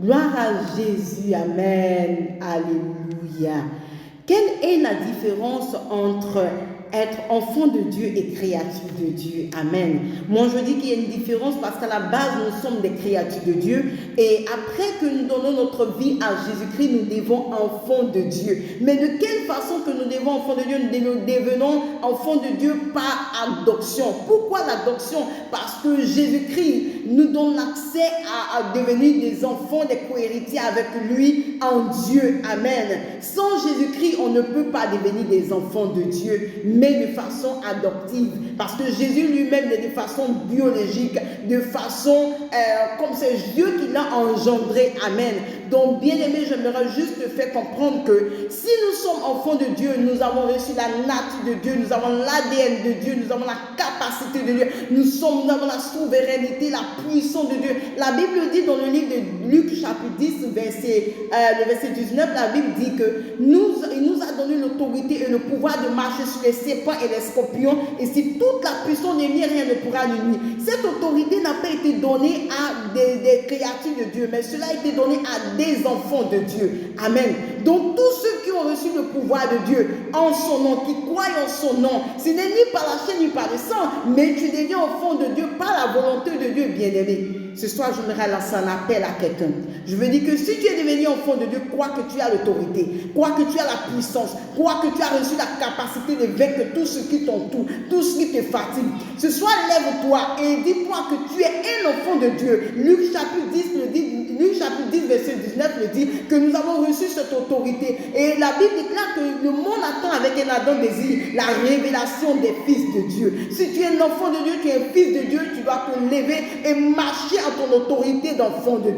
Gloire à Jésus, amen, alléluia. Quelle est la différence entre être enfant de Dieu et créature de Dieu? Amen. Moi, je dis qu'il y a une différence parce qu'à la base, nous sommes des créatures de Dieu. Et après que nous donnons notre vie à Jésus-Christ, nous devons enfants de Dieu. Mais de quelle façon que nous devons enfants de Dieu? Nous devenons enfants de Dieu par adoption. Pourquoi l'adoption? Parce que Jésus-Christ nous donne l'accès à devenir des enfants, des co-héritiers avec lui en Dieu. Amen. Sans Jésus-Christ, on ne peut pas devenir des enfants de Dieu, mais de façon adoptive. Parce que Jésus lui-même est de façon biologique, de façon comme c'est Dieu qui l'a engendré. Amen. Donc, bien aimé, j'aimerais juste te faire comprendre que si nous sommes enfants de Dieu, nous avons reçu la nature de Dieu, nous avons l'ADN de Dieu, nous avons la capacité de Dieu, nous avons la souveraineté, la puissance de Dieu. La Bible dit dans le livre de Luc chapitre 10, le verset 19, la Bible dit que il nous a donné l'autorité et le pouvoir de marcher sur les serpents et les scorpions, et si toute la puissance de rien ne pourra nous nuire. Cette autorité n'a pas été donnée à des créatures de Dieu, mais cela a été donné à des enfants de Dieu. Amen. Donc tous ceux qui ont reçu le pouvoir de Dieu en son nom, qui croient en son nom, ce n'est ni par la chair ni par le sang, mais tu deviens enfant de Dieu par la volonté de Dieu, bien-aimé. Ce soir, je voudrais lancer un appel à quelqu'un. Je veux dire que si tu es devenu enfant de Dieu, crois que tu as l'autorité, crois que tu as la puissance, crois que tu as reçu la capacité de vaincre tout ce qui t'entoure, tout ce qui te fatigue. Ce soir, lève-toi et dis-toi que tu es un enfant de Dieu. Luc chapitre 10, verset 19 le dit que nous avons reçu cette autorité. Et la Bible déclare que le monde attend avec un ardent désir la révélation des fils de Dieu. Si tu es un enfant de Dieu, tu es un fils de Dieu, tu dois te lever et marcher à ton autorité d'enfant de Dieu.